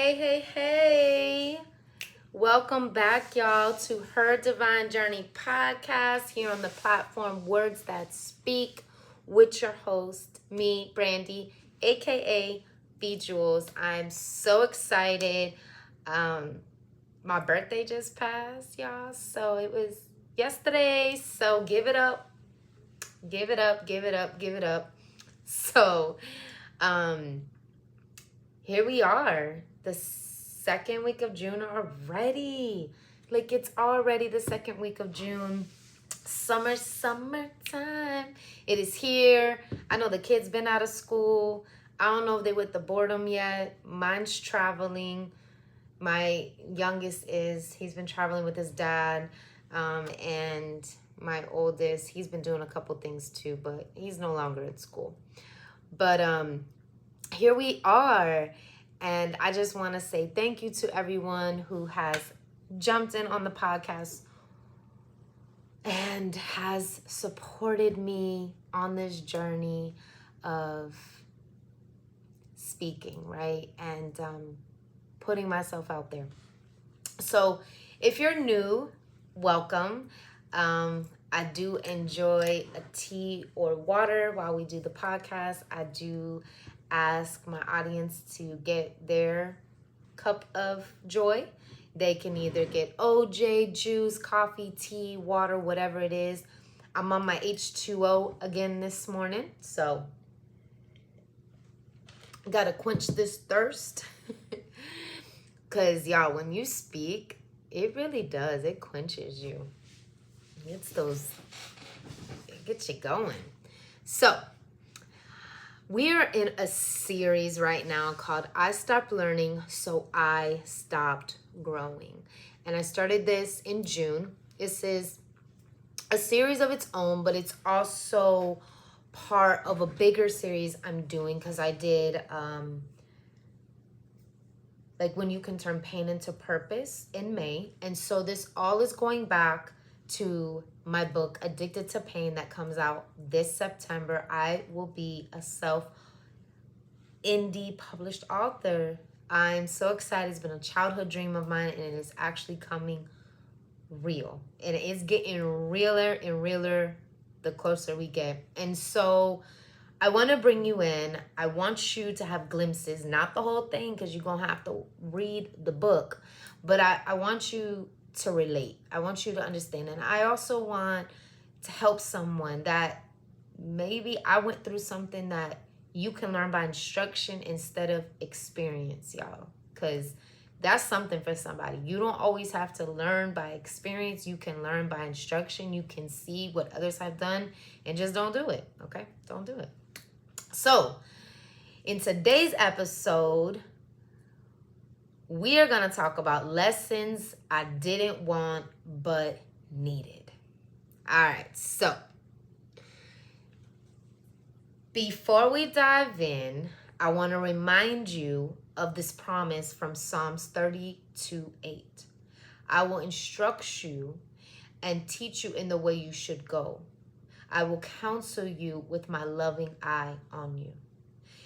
Hey. Welcome back, y'all, to Her Divine Journey podcast here on the platform Words That Speak with your host, me, Brandy, aka B Jules. I'm so excited. My birthday just passed, y'all. So it was yesterday. So give it up. So, here we are, the second week of June already. Like, it's already the second week of June. Summertime. It is here. I know the kids been out of school. I don't know if they with the boredom yet. Mine's traveling. My youngest he's been traveling with his dad. And my oldest, he's been doing a couple things too, but he's no longer at school. But here we are, and I just want to say thank you to everyone who has jumped in on the podcast and has supported me on this journey of speaking, right? And putting myself out there. So if you're new, welcome. I do enjoy a tea or water while we do the podcast. I do ask my audience to get their cup of joy. They can either get OJ, juice, coffee, tea, water, whatever it is. I'm on my H2O again this morning, so gotta quench this thirst. Because, y'all, when you speak, it really does. It quenches you. It gets you going. So, we are in a series right now called I Stopped Learning, So I Stopped Growing. And I started this in June. This is a series of its own, but it's also part of a bigger series I'm doing because I did, like when you can turn pain into purpose in May. And so this all is going back to my book, Addicted to Pain, that comes out this September. I will be a indie published author. I'm so excited. It's been a childhood dream of mine, and it is actually coming real. And it is getting realer and realer the closer we get. And so I want to bring you in. I want you to have glimpses, not the whole thing, because you're going to have to read the book. But I want you to relate. I want you to understand. And I also want to help someone that maybe I went through something that you can learn by instruction instead of experience, y'all. Because that's something for somebody. You don't always have to learn by experience. You can learn by instruction. You can see what others have done and just don't do it, okay? Don't do it. So, in today's episode, we are going to talk about lessons I didn't want but needed. All right, so before we dive in, I want to remind you of this promise from Psalms 32:8. I will instruct you and teach you in the way you should go. I will counsel you with my loving eye on you.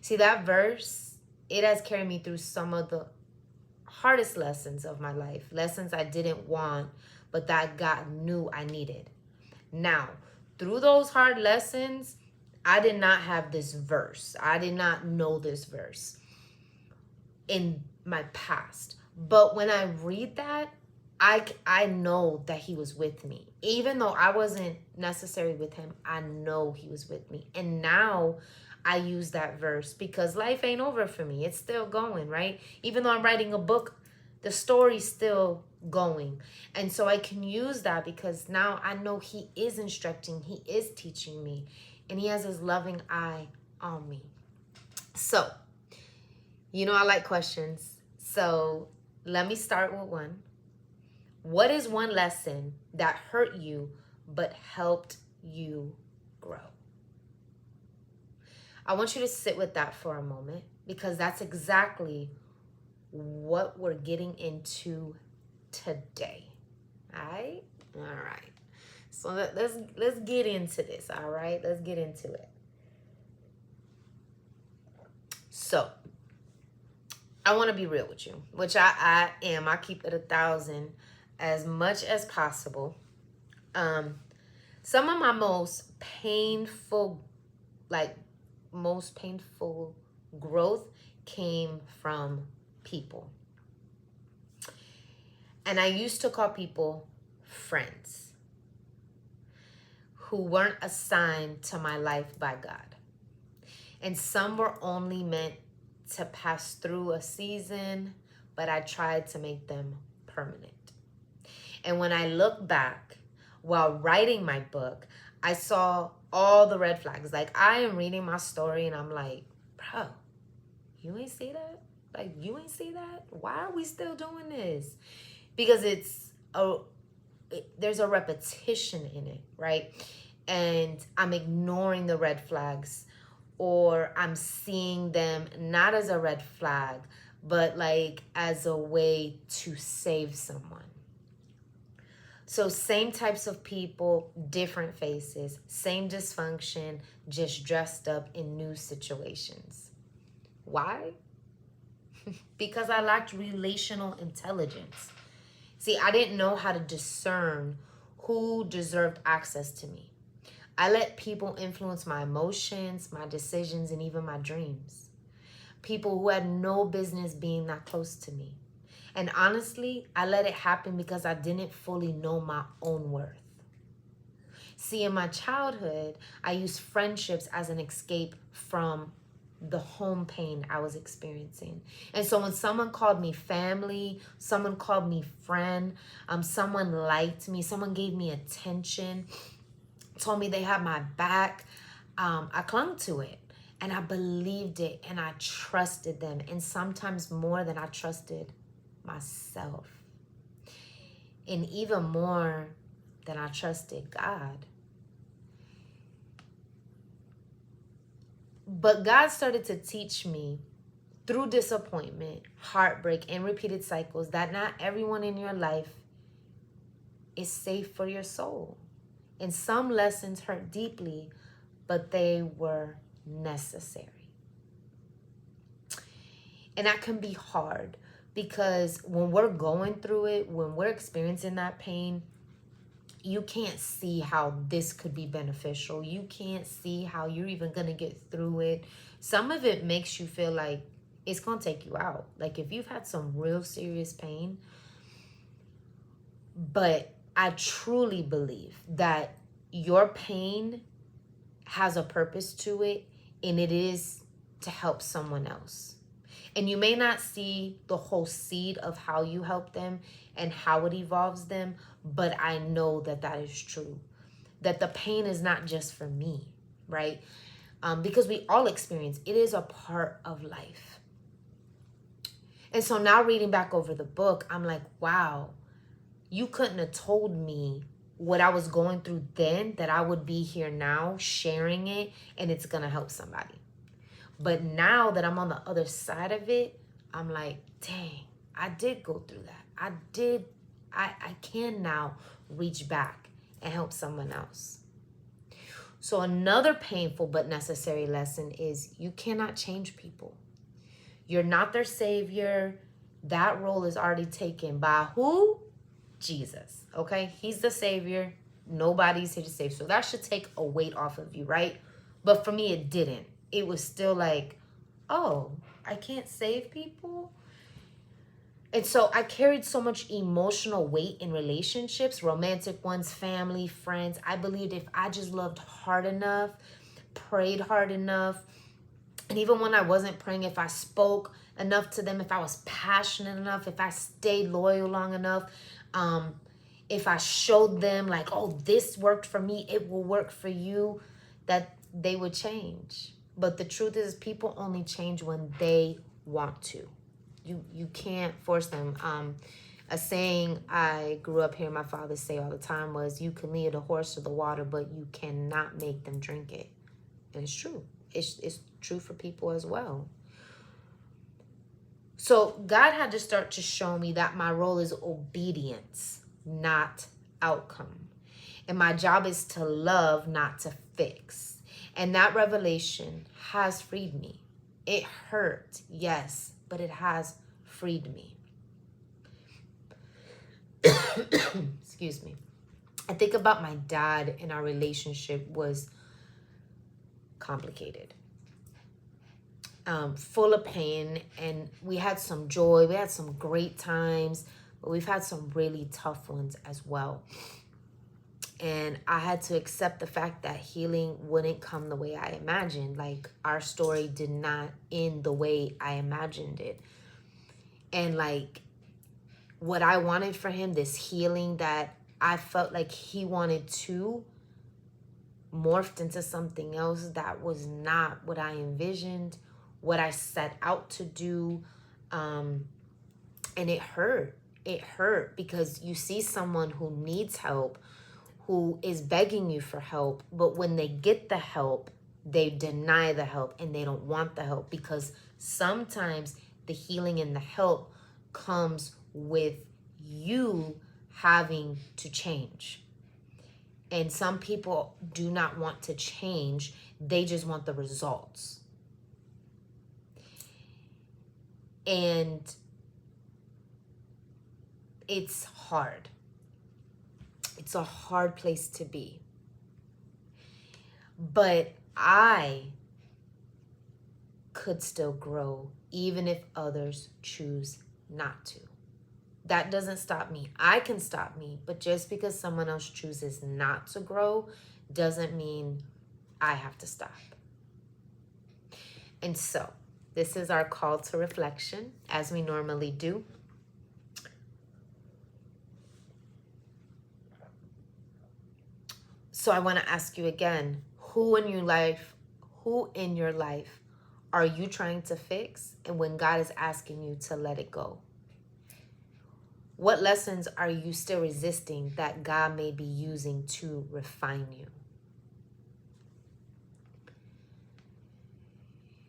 See, that verse, it has carried me through some of the hardest lessons of my life, lessons I didn't want, but that God knew I needed. Now, through those hard lessons, I did not have this verse. I did not know this verse in my past. But when I read that, I know that he was with me. Even though I wasn't necessarily with him, I know he was with me. And now I use that verse because life ain't over for me. It's still going, right? Even though I'm writing a book, the story's still going. And so I can use that because now I know he is instructing, he is teaching me, and he has his loving eye on me. So, you know I like questions. So let me start with one. What is one lesson that hurt you but helped you grow? I want you to sit with that for a moment because that's exactly what we're getting into today. All right? All right. So let's get into this, all right? Let's get into it. So, I want to be real with you, which I am. I keep it 1,000 as much as possible. Some of my like most painful growth came from people. And I used to call people friends who weren't assigned to my life by God. And some were only meant to pass through a season, but I tried to make them permanent. And when I look back while writing my book, I saw all the red flags. Like, I am reading my story and I'm like, bro, you ain't see that? Like, you ain't see that? Why are we still doing this? Because there's a repetition in it, right? And I'm ignoring the red flags, or I'm seeing them not as a red flag, but like as a way to save someone. So same types of people, different faces, same dysfunction, just dressed up in new situations. Why? Because I lacked relational intelligence. See, I didn't know how to discern who deserved access to me. I let people influence my emotions, my decisions, and even my dreams. People who had no business being that close to me. And honestly, I let it happen because I didn't fully know my own worth. See, in my childhood, I used friendships as an escape from the home pain I was experiencing. And so when someone called me family, someone called me friend, someone liked me, someone gave me attention, told me they had my back, I clung to it and I believed it and I trusted them, and sometimes more than I trusted myself, and even more than I trusted God. But God started to teach me through disappointment, heartbreak, and repeated cycles that not everyone in your life is safe for your soul. And some lessons hurt deeply, but they were necessary. And that can be hard because when we're going through it, when we're experiencing that pain, you can't see how this could be beneficial. You can't see how you're even going to get through it. Some of it makes you feel like it's going to take you out. Like if you've had some real serious pain. But I truly believe that your pain has a purpose to it, and it is to help someone else. And you may not see the whole seed of how you help them and how it evolves them, but I know that that is true. That the pain is not just for me, right? Because we all experience it. It is a part of life. And so now reading back over the book, I'm like, wow, you couldn't have told me what I was going through then, that I would be here now sharing it and it's going to help somebody. But now that I'm on the other side of it, I'm like, dang, I did go through that. I can now reach back and help someone else. So another painful but necessary lesson is you cannot change people. You're not their savior. That role is already taken by who? Jesus. Okay? He's the savior. Nobody's here to save. So that should take a weight off of you, right? But for me, it didn't. It was still like, oh, I can't save people? And so I carried so much emotional weight in relationships, romantic ones, family, friends. I believed if I just loved hard enough, prayed hard enough, and even when I wasn't praying, if I spoke enough to them, if I was passionate enough, if I stayed loyal long enough, if I showed them like, oh, this worked for me, it will work for you, that they would change. But the truth is, people only change when they want to. You can't force them. A saying I grew up hearing my father say all the time was, you can lead a horse to the water, but you cannot make them drink it. And it's true. It's true for people as well. So God had to start to show me that my role is obedience, not outcome. And my job is to love, not to fix. And that revelation has freed me. It hurt, yes, but it has freed me. Excuse me. I think about my dad, and our relationship was complicated, full of pain, and we had some joy. We had some great times, but we've had some really tough ones as well. And I had to accept the fact that healing wouldn't come the way I imagined. Like, our story did not end the way I imagined it. And like, what I wanted for him, this healing that I felt like he wanted to, morphed into something else that was not what I envisioned, what I set out to do. And it hurt. It hurt because you see someone who needs help, who is begging you for help, but when they get the help, they deny the help and they don't want the help, because sometimes the healing and the help comes with you having to change. And some people do not want to change. They just want the results. And it's hard. It's a hard place to be. But I could still grow even if others choose not to. That doesn't stop me. I can stop me, but just because someone else chooses not to grow doesn't mean I have to stop. And so, this is our call to reflection, as we normally do. So I want to ask you again, who in your life are you trying to fix? And when God is asking you to let it go? What lessons are you still resisting that God may be using to refine you?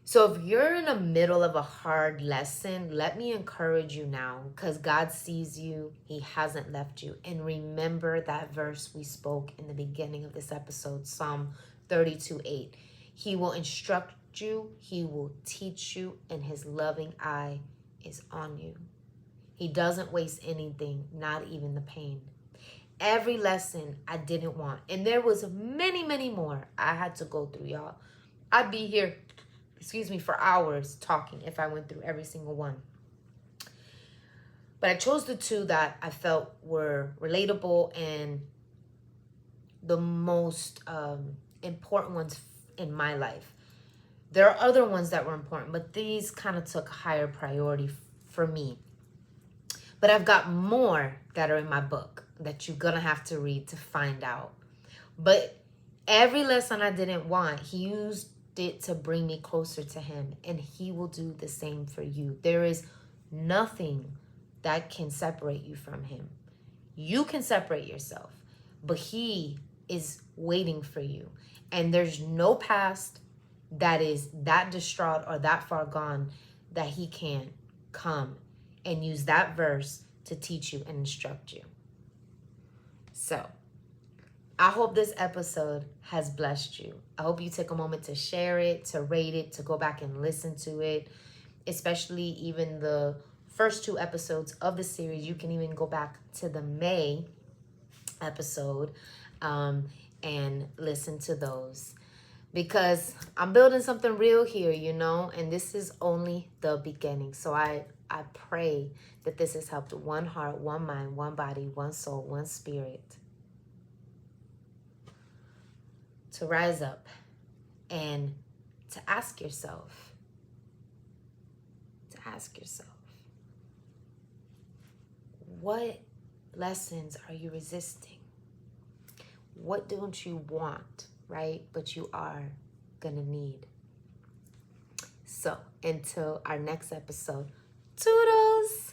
So if you're in the middle of a hard lesson, let me encourage you now, because God sees you. He hasn't left you. And remember that verse we spoke in the beginning of this episode, Psalm 32:8. He will instruct you. He will teach you, and his loving eye is on you. He doesn't waste anything, not even the pain. Every lesson I didn't want. And there was many, many more I had to go through, y'all. I'd be here, for hours talking if I went through every single one. But I chose the two that I felt were relatable and the most important ones in my life. There are other ones that were important, but these kind of took higher priority for me. But I've got more that are in my book that you're going to have to read to find out. But every lesson I didn't want, he used it to bring me closer to him, and he will do the same for you. There is nothing that can separate you from him. You can separate yourself, but he is waiting for you. And there's no past that is that distraught or that far gone that he can't come and use that verse to teach you and instruct you. So, I hope this episode has blessed you. I hope you take a moment to share it, to rate it, to go back and listen to it, especially even the first 2 episodes of the series. You can even go back to the May episode and listen to those, because I'm building something real here, and this is only the beginning. So I pray that this has helped one heart, one mind, one body, one soul, one spirit to rise up and to ask yourself, what lessons are you resisting? What don't you want, right? But you are gonna need. So until our next episode, toodles!